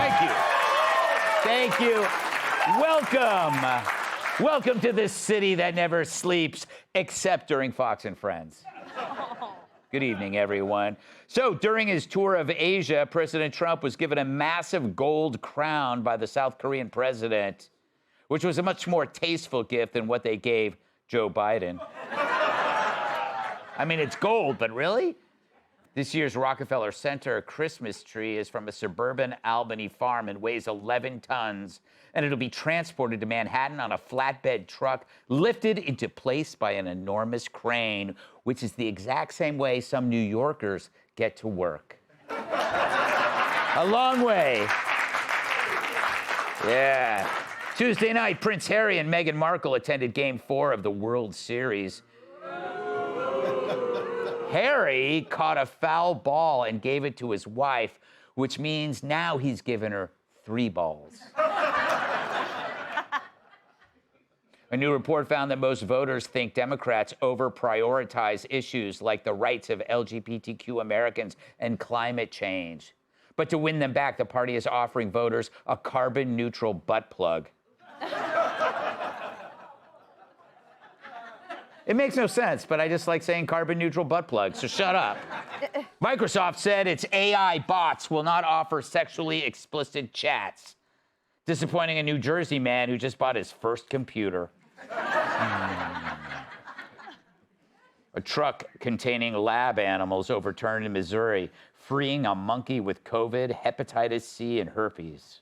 Thank you. Thank you. Welcome. Welcome to this city that never sleeps, except during Fox and Friends. Good evening, everyone. So, during his tour of Asia, President Trump was given a massive gold crown by the South Korean president, which was a much more tasteful gift than what they gave Joe Biden. I mean, it's gold, but really? This year's Rockefeller Center Christmas tree is from a suburban Albany farm and weighs 11 tons, and it'll be transported to Manhattan on a flatbed truck, lifted into place by an enormous crane, which is the exact same way some New Yorkers get to work. A long way. Yeah. Tuesday night, Prince Harry and Meghan Markle attended Game 4 of the World Series. Harry caught a foul ball and gave it to his wife, which means now he's given her 3 balls. A new report found that most voters think Democrats over-prioritize issues like the rights of LGBTQ Americans and climate change. But to win them back, the party is offering voters a carbon-neutral butt plug. It makes no sense, but I just like saying carbon-neutral butt plug, so shut up. Microsoft said its AI bots will not offer sexually explicit chats, disappointing a New Jersey man who just bought his first computer. A truck containing lab animals overturned in Missouri, freeing a monkey with COVID, hepatitis C, and herpes.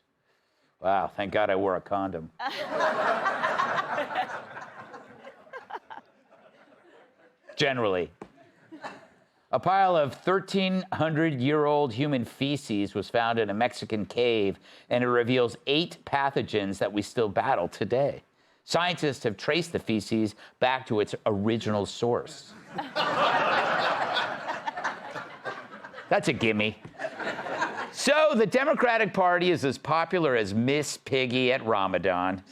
Wow, thank God I wore a condom. Generally. A pile of 1,300-year-old human feces was found in a Mexican cave, and it reveals 8 pathogens that we still battle today. Scientists have traced the feces back to its original source. That's a gimme. So the Democratic Party is as popular as Miss Piggy at Ramadan,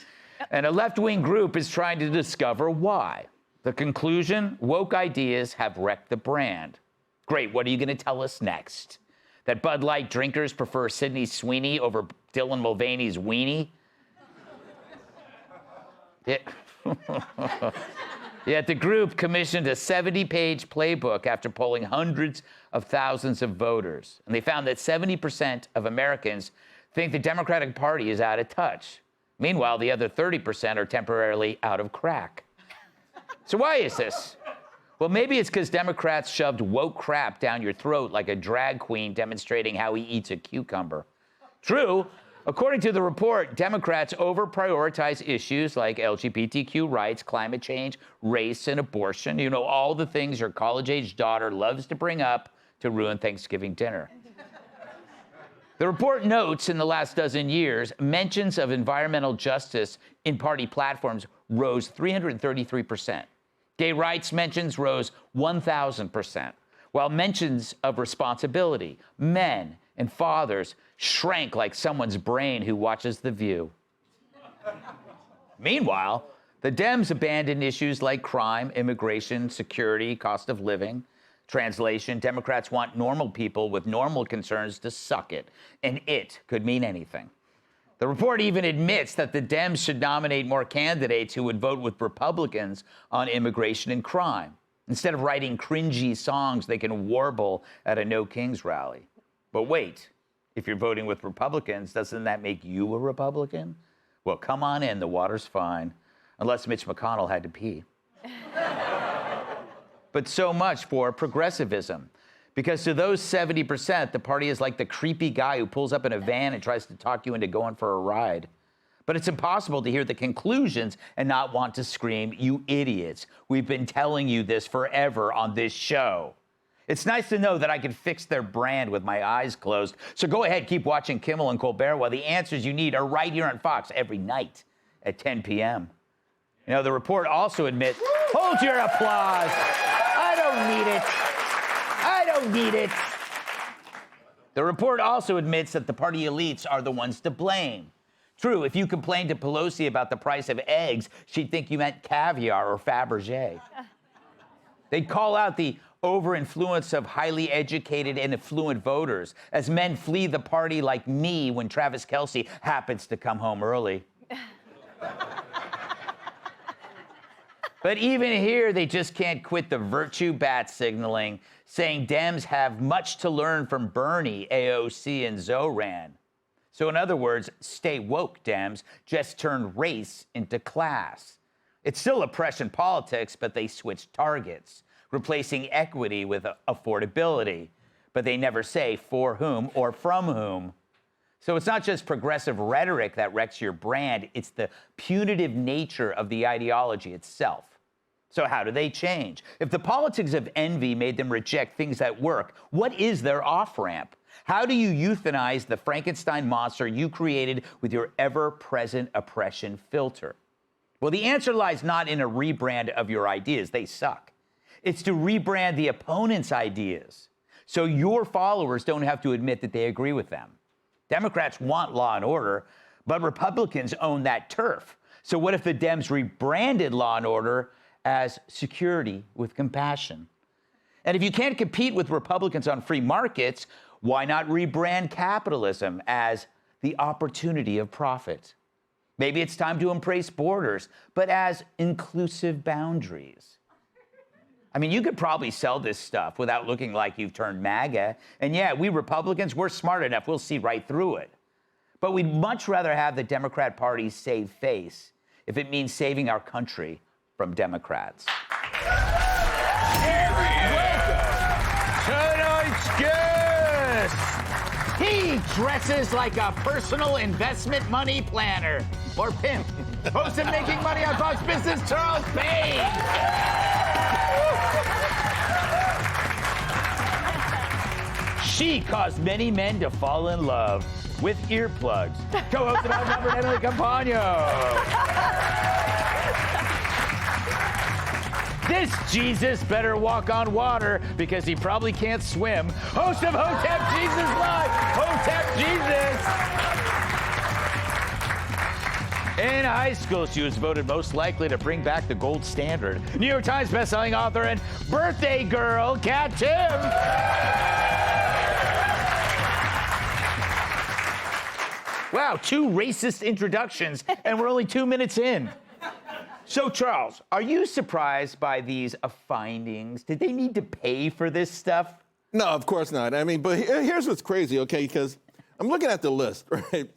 and a left-wing group is trying to discover why. The conclusion, woke ideas have wrecked the brand. Great, what are you going to tell us next? That Bud Light drinkers prefer Sydney Sweeney over Dylan Mulvaney's weenie? Yet the group commissioned a 70-page playbook after polling hundreds of thousands of voters. And they found that 70% of Americans think the Democratic Party is out of touch. Meanwhile, the other 30% are temporarily out of crack. So why is this? Well, maybe it's because Democrats shoved woke crap down your throat like a drag queen demonstrating how he eats a cucumber. True, according to the report, Democrats over-prioritize issues like LGBTQ rights, climate change, race, and abortion. You know, all the things your college-age daughter loves to bring up to ruin Thanksgiving dinner. The report notes in the last dozen years, mentions of environmental justice in party platforms rose 333%. Gay rights mentions rose 1,000%, while mentions of responsibility, men, and fathers shrank like someone's brain who watches The View. Meanwhile, the Dems abandoned issues like crime, immigration, security, cost of living. Translation, Democrats want normal people with normal concerns to suck it, and it could mean anything. The report even admits that the Dems should nominate more candidates who would vote with Republicans on immigration and crime, instead of writing cringy songs they can warble at a No Kings rally. But wait, if you're voting with Republicans, doesn't that make you a Republican? Well, come on in, the water's fine, unless Mitch McConnell had to pee. But so much for progressivism. Because to those 70%, the party is like the creepy guy who pulls up in a van and tries to talk you into going for a ride. But it's impossible to hear the conclusions and not want to scream, "You idiots. We've been telling you this forever on this show." It's nice to know that I can fix their brand with my eyes closed. So go ahead, keep watching Kimmel and Colbert while the answers you need are right here on Fox every night at 10 p.m. You know, the report also admits, hold your applause. I don't need it. I don't need it. The report also admits that the party elites are the ones to blame. True, if you complained to Pelosi about the price of eggs, she'd think you meant caviar or Fabergé. They'd call out the over-influence of highly educated and affluent voters as men flee the party like me when Travis Kelce happens to come home early. But even here, they just can't quit the virtue bat signaling, saying Dems have much to learn from Bernie, AOC, and Zoran. So in other words, stay woke, Dems, just turn race into class. It's still oppression politics, but they switch targets, replacing equity with affordability. But they never say for whom or from whom. So it's not just progressive rhetoric that wrecks your brand, it's the punitive nature of the ideology itself. So how do they change? If the politics of envy made them reject things that work, what is their off-ramp? How do you euthanize the Frankenstein monster you created with your ever-present oppression filter? Well, the answer lies not in a rebrand of your ideas. They suck. It's to rebrand the opponent's ideas so your followers don't have to admit that they agree with them. Democrats want law and order, but Republicans own that turf. So what if the Dems rebranded law and order as security with compassion? And if you can't compete with Republicans on free markets, why not rebrand capitalism as the opportunity of profit? Maybe it's time to embrace borders, but as inclusive boundaries. I mean, you could probably sell this stuff without looking like you've turned MAGA. And yeah, we Republicans, we're smart enough, we'll see right through it. But we'd much rather have the Democrat Party save face if it means saving our country from Democrats. Tonight's guest! He dresses like a personal investment money planner or pimp. Host of Making Money on Fox Business, Charles Payne. She caused many men to fall in love with earplugs. Co-host of Outnumbered, Emily Campagno. This Jesus better walk on water because he probably can't swim. Host of Hotep Jesus Live, Hotep Jesus. In high school, she was voted most likely to bring back the gold standard. New York Times bestselling author and birthday girl, Kat Tim. Wow, 2 racist introductions, and we're only 2 minutes in. So, Charles, are you surprised by these findings? Did they need to pay for this stuff? No, of course not. I mean, but here's what's crazy, okay? Because I'm looking at the list, right?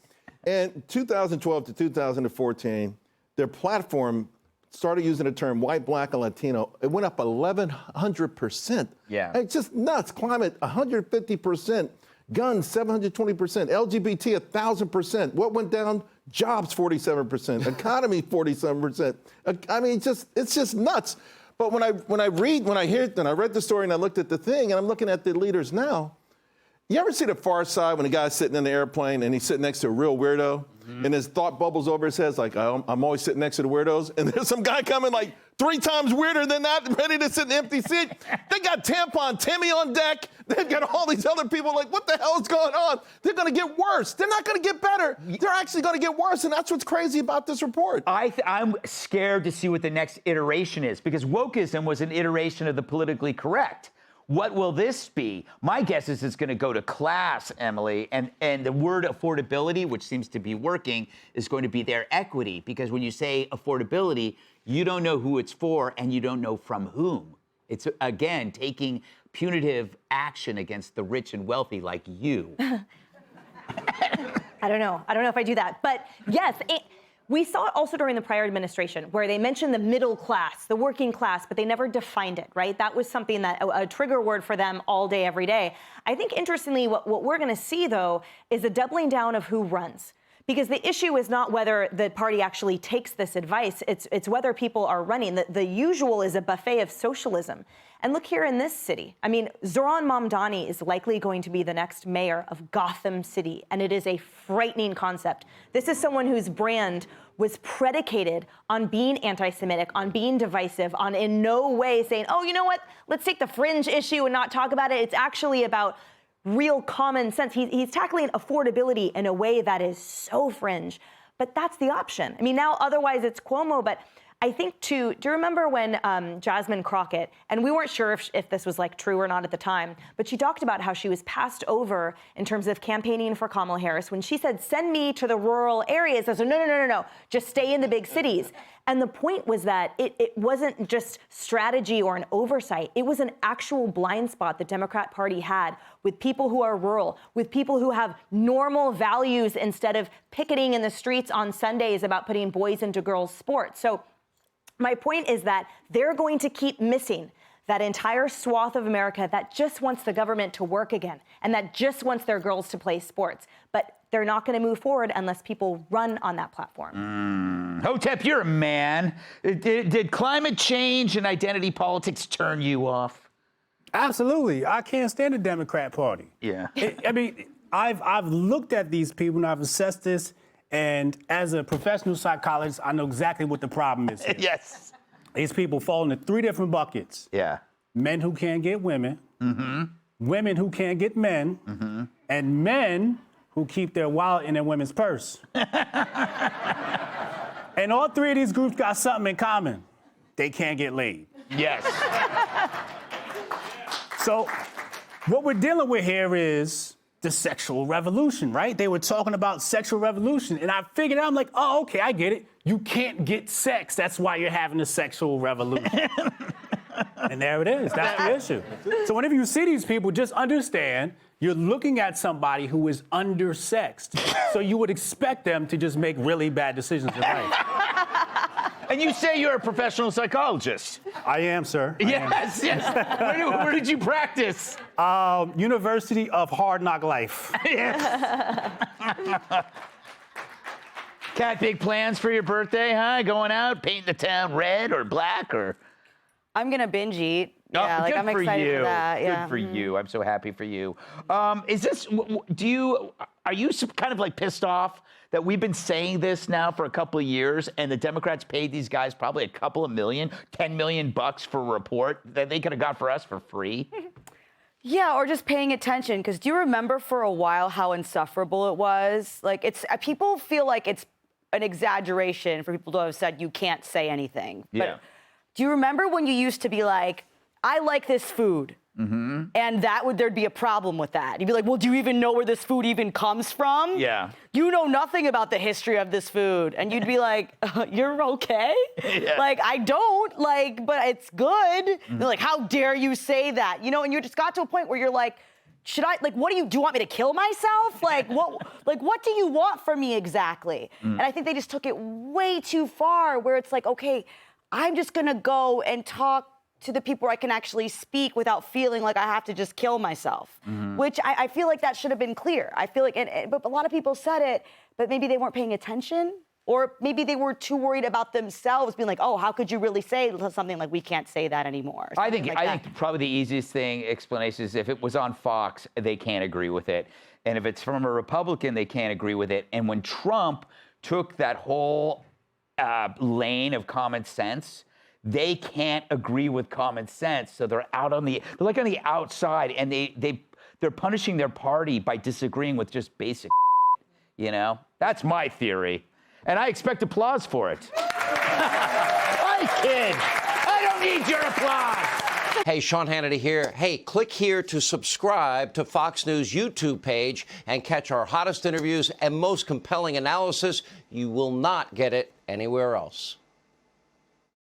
And 2012 to 2014, their platform started using the term white, black, and Latino. It went up 1,100%. Yeah. It's just nuts. Climate, 150%. Guns, 720%. LGBT, 1,000%. What went down? Jobs, 47%. Economy, 47%. I mean, it's just nuts. But when I read the story and I looked at the thing, and I'm looking at the leaders now, you ever see The Far Side when a guy's sitting in the airplane and he's sitting next to a real weirdo, and his thought bubbles over his head, like, I'm always sitting next to the weirdos, and there's some guy coming like 3 times weirder than that, ready to sit in the empty seat. They got Tampon Timmy on deck. They've got all these other people like, what the hell is going on? They're going to get worse. They're not going to get better. They're actually going to get worse, and that's what's crazy about this report. I'm scared to see what the next iteration is, because wokeism was an iteration of the politically correct. What will this be? My guess is it's going to go to class, Emily, and the word affordability, which seems to be working, is going to be their equity, because when you say affordability, you don't know who it's for and you don't know from whom. It's, again, taking punitive action against the rich and wealthy like you. I don't know if I do that. But yes, we saw it also during the prior administration where they mentioned the middle class, the working class, but they never defined it, right? That was something that a trigger word for them all day, every day. I think interestingly, what we're going to see, though, is a doubling down of who runs. Because the issue is not whether the party actually takes this advice, it's whether people are running. The usual is a buffet of socialism. And look here in this city. I mean, Zoran Mamdani is likely going to be the next mayor of Gotham City, and it is a frightening concept. This is someone whose brand was predicated on being anti-Semitic, on being divisive, on in no way saying, oh, you know what, let's take the fringe issue and not talk about it. It's actually about real common sense. He's tackling affordability in a way that is so fringe, but that's the option. I mean, now otherwise it's Cuomo, but I think, too, do you remember when Jasmine Crockett, and we weren't sure if this was like true or not at the time, but she talked about how she was passed over in terms of campaigning for Kamala Harris when she said, send me to the rural areas. I said, no, just stay in the big cities. And the point was that it wasn't just strategy or an oversight. It was an actual blind spot the Democrat Party had with people who are rural, with people who have normal values instead of picketing in the streets on Sundays about putting boys into girls' sports. So my point is that they're going to keep missing that entire swath of America that just wants the government to work again and that just wants their girls to play sports. But they're not going to move forward unless people run on that platform. Hotep, you're a man. Did climate change and identity politics turn you off? Absolutely. I can't stand the Democrat Party. Yeah. I've looked at these people and I've assessed this, and as a professional psychologist, I know exactly what the problem is here. Yes. These people fall into 3 different buckets. Yeah. Men who can't get women, women who can't get men, and men who keep their wallet in their women's purse. And all 3 of these groups got something in common. They can't get laid. Yes. So what we're dealing with here is the sexual revolution, right? They were talking about sexual revolution, and I figured out, I'm like, oh, okay, I get it. You can't get sex. That's why you're having a sexual revolution. And there it is. That's the issue. So whenever you see these people, just understand you're looking at somebody who is undersexed. So you would expect them to just make really bad decisions in life. And you say you're a professional psychologist. I am, sir. Yes. Where did you practice? University of Hard Knock Life. Yes. Kat, big plans for your birthday, huh? Going out, painting the town red or black or? I'm gonna binge eat. Oh, Yeah, like good I'm for excited you. for that. Yeah. Good for you. I'm so happy for you. Is this? Are you kind of like pissed off that we've been saying this now for a couple of years, and the Democrats paid these guys probably a couple of million, $10 million for a report that they could have got for us for free? Yeah, or just paying attention. Because do you remember for a while how insufferable it was? Like people feel like it's an exaggeration for people to have said you can't say anything. Yeah. But do you remember when you used to be like, I like this food? And there'd be a problem with that. You'd be like, well, do you even know where this food even comes from? Yeah. You know nothing about the history of this food. And you'd be like, you're okay? Yeah. Like, I don't, but it's good. They're like, how dare you say that? You know, and you just got to a point where you're like, should I, what do you want me to kill myself? What do you want from me exactly? And I think they just took it way too far where it's like, okay, I'm just gonna go and talk to the people where I can actually speak without feeling like I have to just kill myself, which I feel like that should have been clear. I feel like, but a lot of people said it, but maybe they weren't paying attention, or maybe they were too worried about themselves being like, oh, how could you really say something like we can't say that anymore? I think probably the easiest explanation is if it was on Fox, they can't agree with it. And if it's from a Republican, they can't agree with it. And when Trump took that whole lane of common sense, they can't agree with common sense, so they're on the outside, and they're punishing their party by disagreeing with just basic. You know, that's my theory, and I expect applause for it. I kid. I don't need your applause. Hey, Sean Hannity here. Hey, click here to subscribe to Fox News YouTube page and catch our hottest interviews and most compelling analysis. You will not get it anywhere else.